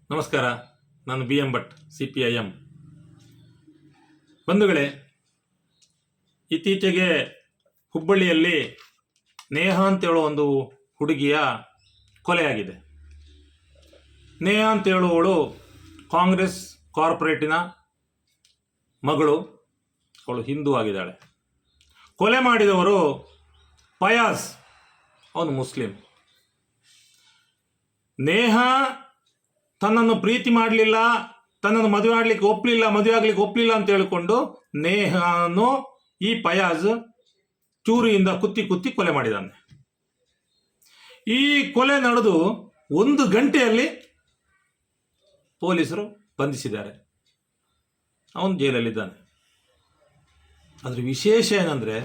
ನಮಸ್ಕಾರ. ನಾನು BM Bhat, CPIM. ಬಂಧುಗಳೇ, ಇತ್ತೀಚೆಗೆ ಹುಬ್ಬಳ್ಳಿಯಲ್ಲಿ ನೇಹಾ ಅಂತೇಳೋ ಒಂದು ಹುಡುಗಿಯ ಕೊಲೆಯಾಗಿದೆ. ನೇಹಾ ಅಂತೇಳುವವಳು ಕಾಂಗ್ರೆಸ್ ಕಾರ್ಪೊರೇಟಿನ ಮಗಳು. ಅವಳು ಹಿಂದೂ ಆಗಿದ್ದಾಳೆ. ಕೊಲೆ ಮಾಡಿದವರು ಫಯಾಜ್, ಅವನು ಮುಸ್ಲಿಂ. ನೇಹಾ ತನ್ನನ್ನು ಪ್ರೀತಿ ಮಾಡಲಿಲ್ಲ, ತನ್ನನ್ನು ಮದುವೆ ಆಗಲಿಕ್ಕೆ ಒಪ್ಪಲಿಲ್ಲ ಅಂತ ಹೇಳಿಕೊಂಡು ನೇಹಾನು ಈ ಫಯಾಜ್ ಚೂರಿಯಿಂದ ಕುತ್ತಿ ಕೊಲೆ ಮಾಡಿದ್ದಾನೆ. ಈ ಕೊಲೆ ನಡೆದು 1 ಗಂಟೆಯಲ್ಲಿ ಪೊಲೀಸರು ಬಂಧಿಸಿದ್ದಾರೆ. ಅವನು ಜೈಲಲ್ಲಿದ್ದಾನೆ. ಅದರ ವಿಶೇಷ ಏನಂದರೆ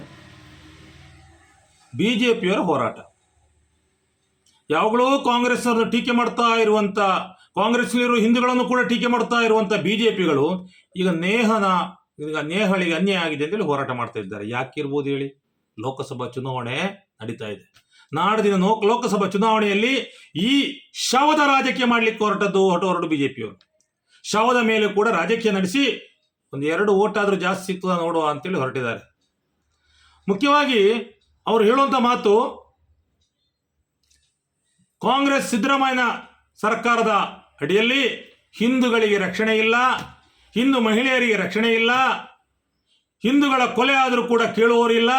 BJPಯವರ ಹೋರಾಟ. ಯಾವಾಗಲೂ ಕಾಂಗ್ರೆಸ್ ಅವರನ್ನು ಟೀಕೆ ಮಾಡ್ತಾ ಇರುವಂಥ, ಕಾಂಗ್ರೆಸ್ನಲ್ಲಿರುವ ಹಿಂದೂಗಳನ್ನು ಕೂಡ ಟೀಕೆ ಮಾಡ್ತಾ ಇರುವಂಥ BJPಗಳು ಈಗ ನೇಹಳಿಗೆ ಅನ್ಯಾಯ ಆಗಿದೆ ಅಂತೇಳಿ ಹೋರಾಟ ಮಾಡ್ತಾ ಇದ್ದಾರೆ. ಯಾಕಿರ್ಬೋದು ಹೇಳಿ? ಲೋಕಸಭಾ ಚುನಾವಣೆ ನಡೀತಾ ಇದೆ. ನಾಡಿನ ಲೋಕಸಭಾ ಚುನಾವಣೆಯಲ್ಲಿ ಈ ಶವದ ರಾಜಕೀಯ ಮಾಡಲಿಕ್ಕೆ ಹೊರಟು BJPಯವರು. ಶವದ ಮೇಲೆ ಕೂಡ ರಾಜಕೀಯ ನಡೆಸಿ 1-2 ಓಟ್ ಆದರೂ ಜಾಸ್ತಿ ಸಿಗ್ತದ ನೋಡುವ ಅಂತೇಳಿ ಹೊರಟಿದ್ದಾರೆ. ಮುಖ್ಯವಾಗಿ ಅವರು ಹೇಳುವಂಥ ಮಾತು, ಕಾಂಗ್ರೆಸ್ ಸಿದ್ದರಾಮಯ್ಯನ ಸರ್ಕಾರದ ಅಡಿಯಲ್ಲಿ ಹಿಂದೂಗಳಿಗೆ ರಕ್ಷಣೆ ಇಲ್ಲ, ಹಿಂದೂ ಮಹಿಳೆಯರಿಗೆ ರಕ್ಷಣೆ ಇಲ್ಲ, ಹಿಂದೂಗಳ ಕೊಲೆ ಆದರೂ ಕೂಡ ಕೇಳುವವರಿಲ್ಲ,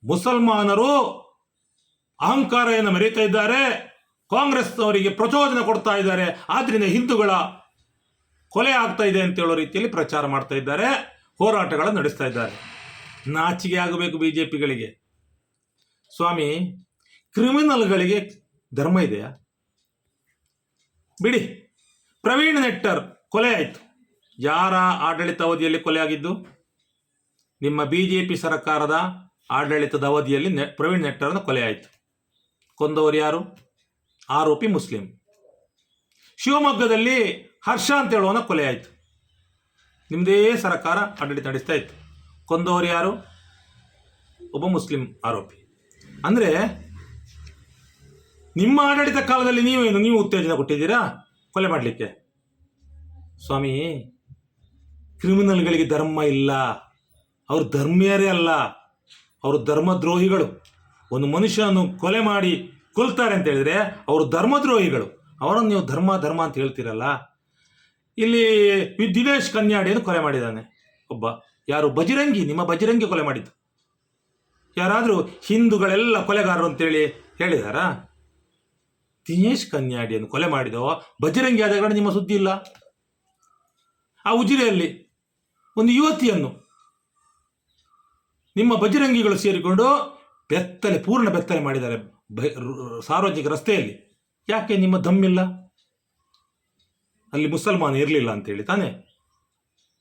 ಮುಸಲ್ಮಾನರು ಅಹಂಕಾರವನ್ನು ಮೆರೀತಾ ಇದ್ದಾರೆ, ಕಾಂಗ್ರೆಸ್ ಅವರಿಗೆ ಪ್ರಚೋದನೆ ಕೊಡ್ತಾ ಇದ್ದಾರೆ, ಆದ್ರಿಂದ ಹಿಂದೂಗಳ ಕೊಲೆ ಆಗ್ತಾ ಇದೆ ಅಂತ ಹೇಳೋ ರೀತಿಯಲ್ಲಿ ಪ್ರಚಾರ ಮಾಡ್ತಾ ಇದ್ದಾರೆ, ಹೋರಾಟಗಳನ್ನು ನಡೆಸ್ತಾ ಇದ್ದಾರೆ. ನಾಚಿಕೆ ಆಗಬೇಕು BJPಗಳಿಗೆ. ಸ್ವಾಮಿ, ಕ್ರಿಮಿನಲ್ಗಳಿಗೆ ಧರ್ಮ ಇದೆಯಾ? ಬಿಡಿ. ಪ್ರವೀಣ್ ನೆಟ್ಟರ್ ಕೊಲೆ ಆಯಿತು. ಯಾರ ಆಡಳಿತ ಅವಧಿಯಲ್ಲಿ ಕೊಲೆ ಆಗಿದ್ದು? ನಿಮ್ಮ BJP ಸರ್ಕಾರದ ಆಡಳಿತದ ಅವಧಿಯಲ್ಲಿ ಪ್ರವೀಣ್ ನೆಟ್ಟರ್ನ ಕೊಲೆ ಆಯಿತು. ಕೊಂದವರು ಯಾರು? ಆರೋಪಿ ಮುಸ್ಲಿಂ. ಶಿವಮೊಗ್ಗದಲ್ಲಿ ಹರ್ಷ ಅಂತ ಹೇಳುವನ ಕೊಲೆ ಆಯಿತು. ನಿಮ್ಮದೇ ಸರ್ಕಾರ ಆಡಳಿತ ನಡೆಸ್ತಾ ಇತ್ತು. ಕೊಂದವರು ಯಾರು? ಒಬ್ಬ ಮುಸ್ಲಿಂ ಆರೋಪಿ. ಅಂದರೆ ನಿಮ್ಮ ಆಡಳಿತ ಕಾಲದಲ್ಲಿ ನೀವು ಉತ್ತೇಜನ ಕೊಟ್ಟಿದ್ದೀರಾ ಕೊಲೆ ಮಾಡಲಿಕ್ಕೆ? ಸ್ವಾಮಿ, ಕ್ರಿಮಿನಲ್ಗಳಿಗೆ ಧರ್ಮ ಇಲ್ಲ. ಅವರು ಧರ್ಮೀಯರೇ ಅಲ್ಲ, ಅವರು ಧರ್ಮದ್ರೋಹಿಗಳು. ಒಂದು ಮನುಷ್ಯನನ್ನು ಕೊಲೆ ಮಾಡಿ ಕೊಲ್ತಾರೆ ಅಂತ ಹೇಳಿದ್ರೆ ಅವರು ಧರ್ಮದ್ರೋಹಿಗಳು. ಅವರನ್ನು ನೀವು ಧರ್ಮ ಅಂತ ಹೇಳ್ತೀರಲ್ಲ. ಇಲ್ಲಿ ದಿನೇಶ್ ಕನ್ಯಾಡಿಯನ್ನು ಕೊಲೆ ಮಾಡಿದ್ದಾನೆ ಒಬ್ಬ. ಯಾರು? ಬಜರಂಗಿ. ನಿಮ್ಮ ಬಜರಂಗಿ ಕೊಲೆ ಮಾಡಿದ್ದು. ಯಾರಾದರೂ ಹಿಂದೂಗಳೆಲ್ಲ ಕೊಲೆಗಾರರು ಅಂತೇಳಿ ಹೇಳಿದಾರಾ? ದಿನೇಶ್ ಕನ್ಯಾಡಿಯನ್ನು ಕೊಲೆ ಮಾಡಿದವ ಬಜರಂಗಿ ಆದ ಕಾರಣ ನಿಮ್ಮ ಸುದ್ದಿ ಇಲ್ಲ. ಆ ಉಜಿರೆಯಲ್ಲಿ ಒಂದು ಯುವತಿಯನ್ನು ನಿಮ್ಮ ಬಜರಂಗಿಗಳು ಸೇರಿಕೊಂಡು ಪೂರ್ಣ ಬೆತ್ತಲೆ ಮಾಡಿದ್ದಾರೆ ಸಾರ್ವಜನಿಕ ರಸ್ತೆಯಲ್ಲಿ. ಯಾಕೆ? ನಿಮ್ಮ ದಮ್ಮಿಲ್ಲ. ಅಲ್ಲಿ ಮುಸಲ್ಮಾನ ಇರಲಿಲ್ಲ ಅಂತೇಳಿ ತಾನೆ?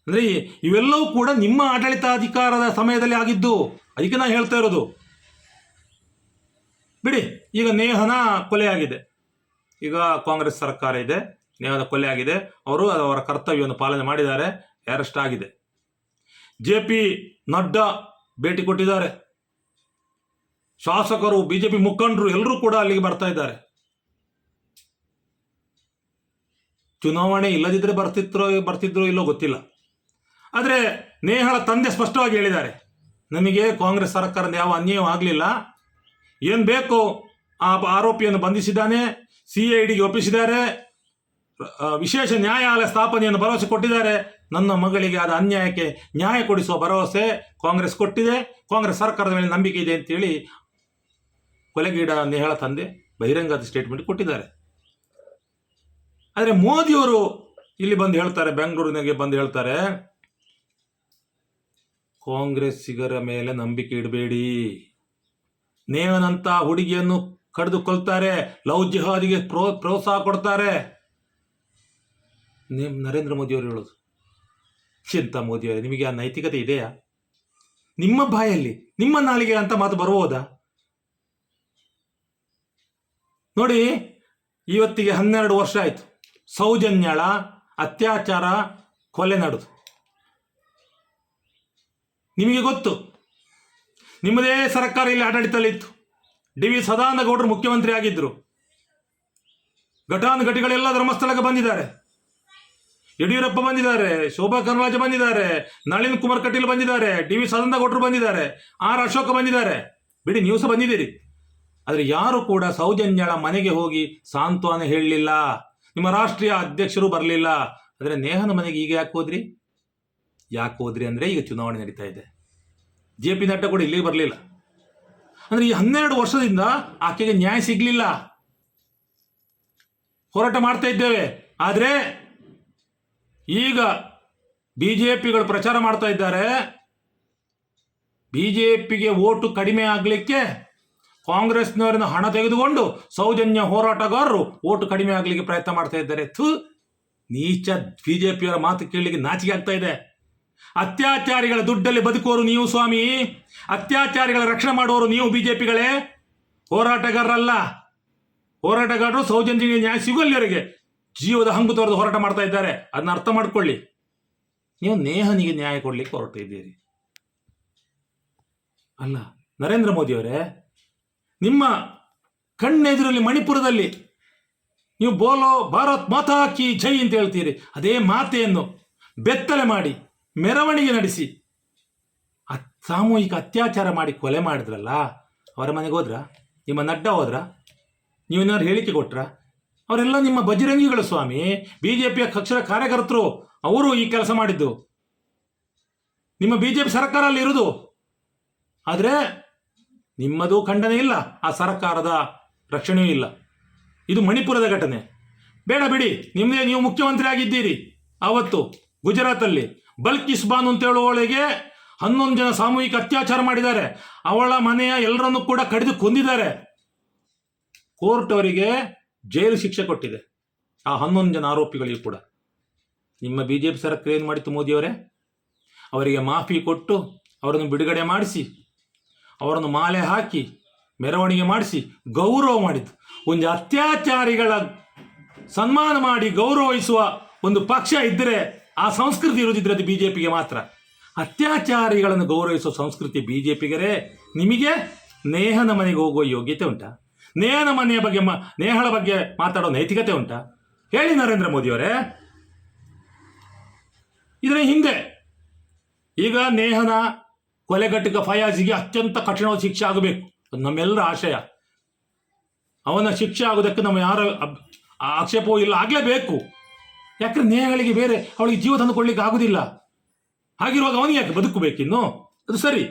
ಅಂದರೆ ಇವೆಲ್ಲವೂ ಕೂಡ ನಿಮ್ಮ ಆಡಳಿತಾಧಿಕಾರದ ಸಮಯದಲ್ಲಿ ಆಗಿದ್ದು. ಅದಕ್ಕೆ ನಾನು ಹೇಳ್ತಾ ಇರೋದು. ಬಿಡಿ. ಈಗ ನೇಹನ ಕೊಲೆ ಆಗಿದೆ. ಈಗ ಕಾಂಗ್ರೆಸ್ ಸರ್ಕಾರ ಇದೆ, ನೇಹದ ಕೊಲೆ ಆಗಿದೆ. ಅವರು ಅವರ ಕರ್ತವ್ಯವನ್ನು ಪಾಲನೆ ಮಾಡಿದ್ದಾರೆ. ಅರೆಸ್ಟ್ ಆಗಿದೆ. JP ನಡ್ಡಾ ಭೇಟಿ ಕೊಟ್ಟಿದ್ದಾರೆ. ಶಾಸಕರು, BJP ಮುಖಂಡರು ಎಲ್ಲರೂ ಕೂಡ ಅಲ್ಲಿಗೆ ಬರ್ತಾ ಇದ್ದಾರೆ. ಚುನಾವಣೆ ಇಲ್ಲದಿದ್ದರೆ ಬರ್ತಿದ್ರೋ ಇಲ್ಲೋ ಗೊತ್ತಿಲ್ಲ. ಆದರೆ ನೇಹಳ ತಂದೆ ಸ್ಪಷ್ಟವಾಗಿ ಹೇಳಿದ್ದಾರೆ, ನಮಗೆ ಕಾಂಗ್ರೆಸ್ ಸರ್ಕಾರದ ಯಾವ ಅನ್ಯಾಯ ಆಗಲಿಲ್ಲ, ಏನು ಬೇಕು ಆ ಆರೋಪಿಯನ್ನು ಬಂಧಿಸಿದ್ದಾನೆ, CIDಗೆ ಒಪ್ಪಿಸಿದ್ದಾರೆ, ವಿಶೇಷ ನ್ಯಾಯಾಲಯ ಸ್ಥಾಪನೆಯನ್ನು ಭರವಸೆ ಕೊಟ್ಟಿದ್ದಾರೆ. ನನ್ನ ಮಗಳಿಗೆ ಆದ ಅನ್ಯಾಯಕ್ಕೆ ನ್ಯಾಯ ಕೊಡಿಸುವ ಭರವಸೆ ಕಾಂಗ್ರೆಸ್ ಕೊಟ್ಟಿದೆ, ಕಾಂಗ್ರೆಸ್ ಸರ್ಕಾರದ ಮೇಲೆ ನಂಬಿಕೆ ಇದೆ ಅಂತೇಳಿ ಕೊಲೆಗೀಡ ನೇಹಳ ತಂದೆ ಬಹಿರಂಗದ ಸ್ಟೇಟ್ಮೆಂಟ್ ಕೊಟ್ಟಿದ್ದಾರೆ. ಆದರೆ ಮೋದಿಯವರು ಇಲ್ಲಿ ಬಂದು ಹೇಳ್ತಾರೆ, ಬೆಂಗಳೂರಿನಾಗೆ ಬಂದು ಹೇಳ್ತಾರೆ, ಕಾಂಗ್ರೆಸ್ಸಿಗರ ಮೇಲೆ ನಂಬಿಕೆ ಇಡಬೇಡಿ, ನೇಹನಂತ ಹುಡುಗಿಯನ್ನು ಕಡಿದು ಕೊಲ್ತಾರೆ, ಲವ್ ಜಿಹಾದಿಗೆ ಪ್ರೋತ್ಸಾಹ ಕೊಡ್ತಾರೆ. ನರೇಂದ್ರ ಮೋದಿಯವರು ಹೇಳೋದು. ಎಂತ ಮೋದಿಯವರೇ, ನಿಮಗೆ ಆ ನೈತಿಕತೆ ಇದೆಯಾ? ನಿಮ್ಮ ಬಾಯಲ್ಲಿ, ನಿಮ್ಮ ನಾಲಿಗೆ ಅಂತ ಮಾತು ಬರಬಹುದಾ? ನೋಡಿ, ಇವತ್ತಿಗೆ 12 ವರ್ಷ ಆಯಿತು ಸೌಜನ್ಯಳ ಅತ್ಯಾಚಾರ ಕೊಲೆ ನಡೆದು. ನಿಮಗೆ ಗೊತ್ತು, ನಿಮ್ಮದೇ ಸರ್ಕಾರ ಇಲ್ಲಿ ಆಡಳಿತದಲ್ಲಿತ್ತು. DV ಸದಾನಂದ ಗೌಡರು ಮುಖ್ಯಮಂತ್ರಿ ಆಗಿದ್ದರು. ಘಟಾನುಘಟಿಗಳೆಲ್ಲ ಧರ್ಮಸ್ಥಳಕ್ಕೆ ಬಂದಿದ್ದಾರೆ. ಯಡಿಯೂರಪ್ಪ ಬಂದಿದ್ದಾರೆ, ಶೋಭಾ ಕರಂದ್ಲಾಜೆ ಬಂದಿದ್ದಾರೆ, ನಳಿನ್ ಕುಮಾರ್ ಕಟೀಲ್ ಬಂದಿದ್ದಾರೆ, ಡಿ ವಿ ಸದಾನಂದಗೌಡರು ಬಂದಿದ್ದಾರೆ, ಆರ್ ಅಶೋಕ ಬಂದಿದ್ದಾರೆ. ಬಿಡಿ, ನೀವು ಸಹ ಬಂದಿದ್ದೀರಿ. ಆದರೆ ಯಾರು ಕೂಡ ಸೌಜನ್ಯಳ ಮನೆಗೆ ಹೋಗಿ ಸಾಂತ್ವನ ಹೇಳಲಿಲ್ಲ. ನಿಮ್ಮ ರಾಷ್ಟ್ರೀಯ ಅಧ್ಯಕ್ಷರು ಬರಲಿಲ್ಲ. ಆದರೆ ನೇಹನ ಮನೆಗೆ ಈಗ ಯಾಕೆ ಹೋದ್ರಿ ಅಂದರೆ ಈಗ ಚುನಾವಣೆ ನಡೀತಾ ಇದೆ. JP ನಡ್ಡಾ ಕೂಡ ಇಲ್ಲಿಗೆ ಬರಲಿಲ್ಲ. ಅಂದರೆ ಈ 12 ವರ್ಷದಿಂದ ಆಕೆಗೆ ನ್ಯಾಯ ಸಿಗಲಿಲ್ಲ. ಹೋರಾಟ ಮಾಡ್ತಾ ಇದ್ದೇವೆ. ಆದರೆ ಈಗ BJPಗಳು ಪ್ರಚಾರ ಮಾಡ್ತಾ ಇದ್ದಾರೆ. BJPಗೆ ಓಟು ಕಡಿಮೆ ಆಗಲಿಕ್ಕೆ ಕಾಂಗ್ರೆಸ್ನವರಿಂದ ಹಣ ತೆಗೆದುಕೊಂಡು ಸೌಜನ್ಯ ಹೋರಾಟಗಾರರು ಓಟು ಕಡಿಮೆ ಆಗಲಿಕ್ಕೆ ಪ್ರಯತ್ನ ಮಾಡ್ತಾ ಇದ್ದಾರೆ. ನೀಚ BJPಯವರ ಮಾತು ಕೇಳಲಿಕ್ಕೆ ನಾಚಿಕೆ ಆಗ್ತಾ ಇದೆ. ಅತ್ಯಾಚಾರಿಗಳ ದುಡ್ಡಲ್ಲಿ ಬದುಕುವವರು ನೀವು ಸ್ವಾಮಿ. ಅತ್ಯಾಚಾರಿಗಳ ರಕ್ಷಣೆ ಮಾಡುವವರು ನೀವು BJPಗಳೇ, ಹೋರಾಟಗಾರರಲ್ಲ. ಹೋರಾಟಗಾರರು ಸೌಜನ್ಯಗೆ ನ್ಯಾಯ ಸಿಗುವಲ್ಲಿವರೆಗೆ ಜೀವದ ಹಂಗು ತೊರೆದು ಹೋರಾಟ ಮಾಡ್ತಾ ಇದ್ದಾರೆ. ಅದನ್ನ ಅರ್ಥ ಮಾಡ್ಕೊಳ್ಳಿ. ನೀವು ನೇಹನಿಗೆ ನ್ಯಾಯ ಕೊಡ್ಲಿಕ್ಕೆ ಹೊರಟ ಇದ್ದೀರಿ ಅಲ್ಲ. ನರೇಂದ್ರ ಮೋದಿಯವರೇ, ನಿಮ್ಮ ಕಣ್ಣೆದುರಲ್ಲಿ ಮಣಿಪುರದಲ್ಲಿ ನೀವು ಬೋಲೋ ಭಾರತ್ ಮಾತಾ ಕಿ ಜೈ ಅಂತ ಹೇಳ್ತೀರಿ. ಅದೇ ಮಾತೆಯನ್ನು ಬೆತ್ತಲೆ ಮಾಡಿ ಮೆರವಣಿಗೆ ನಡೆಸಿ ಸಾಮೂಹಿಕ ಅತ್ಯಾಚಾರ ಮಾಡಿ ಕೊಲೆ ಮಾಡಿದ್ರಲ್ಲ, ಅವರ ಮನೆಗೆ ಹೋದ್ರ? ನಿಮ್ಮ ನಡ್ಡಾ ಹೋದ್ರ? ನೀವೇನಾದ್ರು ಹೇಳಿಕೆ ಕೊಟ್ರ? ಅವರೆಲ್ಲ ನಿಮ್ಮ ಬಜರಂಗಿಗಳು ಸ್ವಾಮಿ. BJPಯ ಅಕ್ಷರ ಕಾರ್ಯಕರ್ತರು. ಅವರು ಈ ಕೆಲಸ ಮಾಡಿದ್ದು. ನಿಮ್ಮ BJP ಸರ್ಕಾರ ಅಲ್ಲಿ ಇರುವುದು. ಆದರೆ ನಿಮ್ಮದು ಖಂಡನೆ ಇಲ್ಲ, ಆ ಸರ್ಕಾರದ ರಕ್ಷಣೆಯೂ ಇಲ್ಲ. ಇದು ಮಣಿಪುರದ ಘಟನೆ. ಬೇಡ ಬಿಡಿ, ನಿಮ್ಮದೇ, ನೀವು ಮುಖ್ಯಮಂತ್ರಿ ಆಗಿದ್ದೀರಿ. ಆವತ್ತು ಗುಜರಾತಲ್ಲಿ ಬಲ್ಕಿಸ್ ಬಾನು ಅಂತ ಹೇಳುವವಳಿಗೆ 11 ಜನ ಸಾಮೂಹಿಕ ಅತ್ಯಾಚಾರ ಮಾಡಿದ್ದಾರೆ. ಅವಳ ಮನೆಯ ಎಲ್ಲರನ್ನೂ ಕೂಡ ಕಡಿದು ಕೊಂದಿದ್ದಾರೆ. ಕೋರ್ಟ್ ಅವರಿಗೆ ಜೈಲು ಶಿಕ್ಷೆ ಕೊಟ್ಟಿದೆ, ಆ 11 ಜನ ಆರೋಪಿಗಳಿಗೂ ಕೂಡ. ನಿಮ್ಮ BJP ಸರ್ಕಾರ ಏನು ಮಾಡಿತ್ತು ಮೋದಿಯವರೇ? ಅವರಿಗೆ ಮಾಫಿ ಕೊಟ್ಟು ಅವರನ್ನು ಬಿಡುಗಡೆ ಮಾಡಿಸಿ, ಅವರನ್ನು ಮಾಲೆ ಹಾಕಿ ಮೆರವಣಿಗೆ ಮಾಡಿಸಿ ಗೌರವ ಮಾಡಿದ್ದು. ಒಂದು ಅತ್ಯಾಚಾರಿಗಳ ಸನ್ಮಾನ ಮಾಡಿ ಗೌರವಿಸುವ ಒಂದು ಪಕ್ಷ ಇದ್ದರೆ, ಆ ಸಂಸ್ಕೃತಿ ಇರುವುದಿದ್ರೆ ಅದು BJPಗೆ ಮಾತ್ರ. ಅತ್ಯಾಚಾರಿಗಳನ್ನು ಗೌರವಿಸುವ ಸಂಸ್ಕೃತಿ BJPಗರೇ. ನಿಮಗೆ ನೇಹನ ಮನೆಗೆ ಹೋಗುವ ಯೋಗ್ಯತೆ ಉಂಟಾ? ನೇಹನ ಮನೆಯ ಬಗ್ಗೆ ನೇಹಳ ಬಗ್ಗೆ ಮಾತಾಡೋ ನೈತಿಕತೆ ಉಂಟಾ? ಹೇಳಿ ನರೇಂದ್ರ ಮೋದಿಯವರೇ. ಇದರ ಹಿಂದೆ ಈಗ ನೇಹನ ಕೊಲೆಗಟ್ಟಿಗ ಫಯಾಜಿಗೆ ಅತ್ಯಂತ ಕಠಿಣವಾದ ಶಿಕ್ಷೆ ಆಗಬೇಕು, ಅದು ನಮ್ಮೆಲ್ಲರ ಆಶಯ. ಅವನ ಶಿಕ್ಷೆ ಆಗೋದಕ್ಕೆ ನಮ್ಮ ಯಾರ ಆಕ್ಷೇಪವೂ ಇಲ್ಲ, ಆಗಲೇಬೇಕು. ಯಾಕಂದ್ರೆ ನೇಹಗಳಿಗೆ ಬೇರೆ ಅವಳಿಗೆ ಜೀವ ತಂದು ಕೊಡ್ಲಿಕ್ಕೆ ಆಗುದಿಲ್ಲ. ಹಾಗಿರುವಾಗ ಅವನಿಗೆ ಯಾಕೆ ಬದುಕಬೇಕಿನ್ನು? ಅದು ಸರಿ.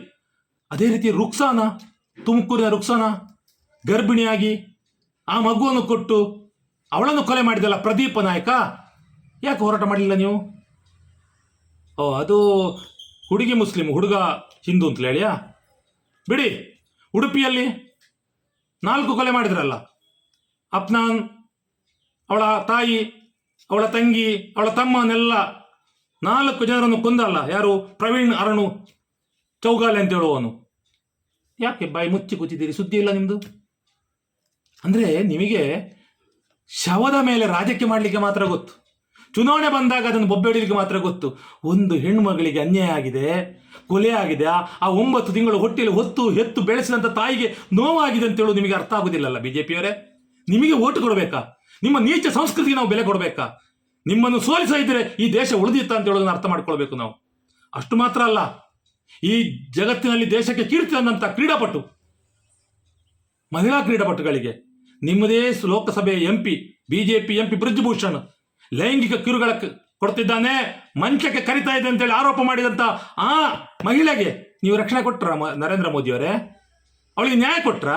ಅದೇ ರೀತಿ ರುಕ್ಸಾನ, ತುಮಕೂರಿನ ರುಕ್ಸಾನ ಗರ್ಭಿಣಿಯಾಗಿ ಆ ಮಗುವನ್ನು ಕೊಟ್ಟು ಅವಳನ್ನು ಕೊಲೆ ಮಾಡಿದಲ್ಲ ಪ್ರದೀಪ ನಾಯಕ, ಯಾಕೆ ಹೋರಾಟ ಮಾಡಲಿಲ್ಲ ನೀವು? ಅದು ಹುಡುಗಿ ಮುಸ್ಲಿಂ, ಹುಡುಗ ಹಿಂದೂ ಅಂತಲೇ ಹೇಳಿಯಾ? ಬಿಡಿ. ಉಡುಪಿಯಲ್ಲಿ 4 ಕೊಲೆ ಮಾಡಿದ್ರಲ್ಲ, ಅಪ್ನಾನ್, ಅವಳ ತಾಯಿ, ಅವಳ ತಂಗಿ, ಅವಳ ತಮ್ಮನೆಲ್ಲ 4 ಜನರನ್ನು ಕೊಂದಲ್ಲ. ಯಾರು? ಪ್ರವೀಣ್ ಅರಣು ಚೌಗಾಲೆ ಅಂತ ಹೇಳುವವನು. ಯಾಕೆ ಬಾಯಿ ಮುಚ್ಚಿ ಕೂತಿದ್ದೀರಿ? ಸುದ್ದಿ ಇಲ್ಲ ನಿಮ್ಮದು. ಅಂದರೆ ನಿಮಗೆ ಶವದ ಮೇಲೆ ರಾಜಕೀಯ ಮಾಡಲಿಕ್ಕೆ ಮಾತ್ರ ಗೊತ್ತು. ಚುನಾವಣೆ ಬಂದಾಗ ಅದನ್ನು ಬೊಬ್ಬೆ ಹೊಡಿಲಿಕ್ಕೆ ಮಾತ್ರ ಗೊತ್ತು. ಒಂದು ಹೆಣ್ಣುಮಗಳಿಗೆ ಅನ್ಯಾಯ ಆಗಿದೆ, ಕೊಲೆ ಆಗಿದೆ, ಆ 9 ತಿಂಗಳು ಹೊಟ್ಟೆಯಲ್ಲಿ ಹೊತ್ತು ಹೆತ್ತು ಬೆಳೆಸಿದಂಥ ತಾಯಿಗೆ ನೋವಾಗಿದೆ ಅಂತ ಹೇಳೋದು ನಿಮಗೆ ಅರ್ಥ ಆಗೋದಿಲ್ಲಲ್ಲ BJPಯವರೇ? ನಿಮಗೆ ಓಟು ಕೊಡಬೇಕಾ? ನಿಮ್ಮ ನೀಚ ಸಂಸ್ಕೃತಿಗೆ ನಾವು ಬೆಲೆ ಕೊಡಬೇಕಾ? ನಿಮ್ಮನ್ನು ಸೋಲಿಸ ಇದ್ದರೆ ಈ ದೇಶ ಉಳಿದಿತ್ತ ಅಂತ ಹೇಳೋದನ್ನು ಅರ್ಥ ಮಾಡ್ಕೊಳ್ಬೇಕು ನಾವು. ಅಷ್ಟು ಮಾತ್ರ ಅಲ್ಲ, ಈ ಜಗತ್ತಿನಲ್ಲಿ ದೇಶಕ್ಕೆ ಕೀರ್ತಿ ತಂದಂಥ ಕ್ರೀಡಾಪಟು, ಮಹಿಳಾ ಕ್ರೀಡಾಪಟುಗಳಿಗೆ ನಿಮ್ಮದೇ ಲೋಕಸಭೆ MP, BJP MP ಬ್ರಿಜ್ಭೂಷಣ್ ಲೈಂಗಿಕ ಕಿರುಗಳ ಕೊಡ್ತಿದ್ದಾನೆ, ಮಂಚಕ್ಕೆ ಕರಿತಾ ಇದೆ ಅಂತೇಳಿ ಆರೋಪ ಮಾಡಿದಂಥ ಆ ಮಹಿಳೆಗೆ ನೀವು ರಕ್ಷಣೆ ಕೊಟ್ರ ನರೇಂದ್ರ ಮೋದಿಯವರೇ? ಅವಳಿಗೆ ನ್ಯಾಯ ಕೊಟ್ರ?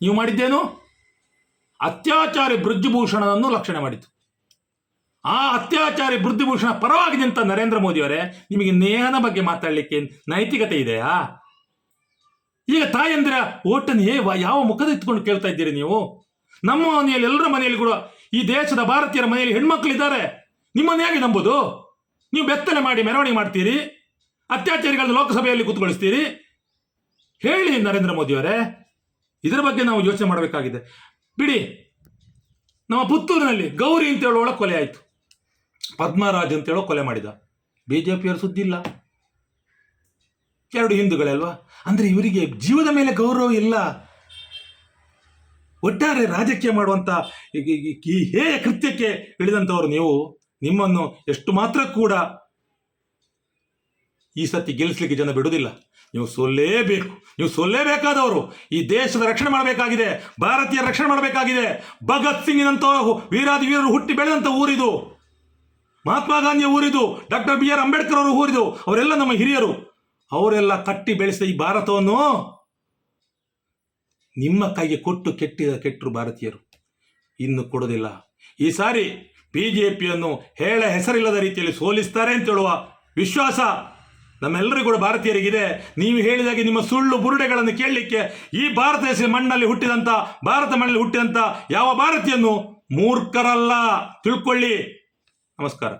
ನೀವು ಮಾಡಿದ್ದೇನು? ಅತ್ಯಾಚಾರಿ ಬ್ರಿಜ್ಭೂಷಣನನ್ನು ರಕ್ಷಣೆ ಮಾಡಿತು. ಆ ಅತ್ಯಾಚಾರಿ ಬ್ರಿಜ್ಭೂಷಣ ಪರವಾಗಿ ನಿಂತ ನರೇಂದ್ರ ಮೋದಿಯವರೇ, ನಿಮಗೆ ನೇಹನ ಬಗ್ಗೆ ಮಾತಾಡಲಿಕ್ಕೆ ನೈತಿಕತೆ ಇದೆಯಾ? ಈಗ ತಾಯಂದಿರ ಓಟನ್ನು ಯಾವ ಮುಖದ ಇಟ್ಕೊಂಡು ಕೇಳ್ತಾ ಇದ್ದೀರಿ ನೀವು? ನಮ್ಮ ಮನೆಯಲ್ಲಿ, ಎಲ್ಲರ ಮನೆಯಲ್ಲಿ ಕೂಡ, ಈ ದೇಶದ ಭಾರತೀಯರ ಮನೆಯಲ್ಲಿ ಹೆಣ್ಮಕ್ಳಿದ್ದಾರೆ. ನಿಮ್ಮನ್ನು ಹೇಗೆ ನಂಬೋದು? ನೀವು ಬೆತ್ತಲೆ ಮಾಡಿ ಮೆರವಣಿಗೆ ಮಾಡ್ತೀರಿ, ಅತ್ಯಾಚಾರಿಗಳನ್ನು ಲೋಕಸಭೆಯಲ್ಲಿ ಕೂತ್ಕೊಳಿಸ್ತೀರಿ. ಹೇಳಿ ನರೇಂದ್ರ ಮೋದಿಯವರೇ, ಇದರ ಬಗ್ಗೆ ನಾವು ಯೋಚನೆ ಮಾಡಬೇಕಾಗಿದೆ. ಬಿಡಿ, ನಮ್ಮ ಪುತ್ತೂರಿನಲ್ಲಿ ಗೌರಿ ಅಂತ ಹೇಳೋಳ ಕೊಲೆ ಆಯಿತು, ಪದ್ಮರಾಜ್ ಅಂತ ಹೇಳೋ ಕೊಲೆ ಮಾಡಿದ. BJPಯವರು ಸುದ್ದಿಲ್ಲ. 2 ಹಿಂದೂಗಳಲ್ವಾ? ಅಂದರೆ ಇವರಿಗೆ ಜೀವದ ಮೇಲೆ ಗೌರವ ಇಲ್ಲ. ಒಟ್ಟಾರೆ ರಾಜಕೀಯ ಮಾಡುವಂಥ ಈ ಹೇಯ ಕೃತ್ಯಕ್ಕೆ ಇಳಿದಂಥವ್ರು ನೀವು. ನಿಮ್ಮನ್ನು ಎಷ್ಟು ಮಾತ್ರ ಕೂಡ ಈ ಸತಿ ಗೆಲ್ಲಿಸಲಿಕ್ಕೆ ಜನ ಬಿಡುವುದಿಲ್ಲ. ನೀವು ಸೋಲ್ಲೇಬೇಕು. ನೀವು ಸೋಲ್ಲೇಬೇಕಾದವರು. ಈ ದೇಶದ ರಕ್ಷಣೆ ಮಾಡಬೇಕಾಗಿದೆ, ಭಾರತೀಯ ರಕ್ಷಣೆ ಮಾಡಬೇಕಾಗಿದೆ. ಭಗತ್ ಸಿಂಗಿನಂಥ ವೀರಾದಿ ವೀರರು ಹುಟ್ಟಿ ಬೆಳೆದಂಥ ಊರಿದು, ಮಹಾತ್ಮ ಗಾಂಧಿಯ ಊರಿದು, ಡಾಕ್ಟರ್ BR ಅಂಬೇಡ್ಕರ್ ಅವರು ಊರಿದು. ಅವರೆಲ್ಲ ನಮ್ಮ ಹಿರಿಯರು. ಅವರೆಲ್ಲ ಕಟ್ಟಿ ಬೆಳೆಸಿದ ಈ ಭಾರತವನ್ನು ನಿಮ್ಮ ಕೈಗೆ ಕೊಟ್ಟು ಕೆಟ್ಟರು ಭಾರತೀಯರು. ಇನ್ನು ಕೊಡೋದಿಲ್ಲ. ಈ ಸಾರಿ BJPಯನ್ನು ಹೆಸರಿಲ್ಲದ ರೀತಿಯಲ್ಲಿ ಸೋಲಿಸ್ತಾರೆ ಅಂತೇಳುವ ವಿಶ್ವಾಸ ನಮ್ಮೆಲ್ಲರಿಗೂ ಕೂಡ ಭಾರತೀಯರಿಗಿದೆ. ನೀವು ಹೇಳಿದಾಗೆ ನಿಮ್ಮ ಸುಳ್ಳು ಬುರುಡೆಗಳನ್ನು ಕೇಳಲಿಕ್ಕೆ ಈ ಭಾರತ ದೇಶ ಮಣ್ಣಲ್ಲಿ ಹುಟ್ಟಿದಂಥ, ಭಾರತ ಮಣ್ಣಲ್ಲಿ ಹುಟ್ಟಿದಂಥ ಯಾವ ಭಾರತೀಯನ್ನು ಮೂರ್ಖರಲ್ಲ, ತಿಳ್ಕೊಳ್ಳಿ. ನಮಸ್ಕಾರ.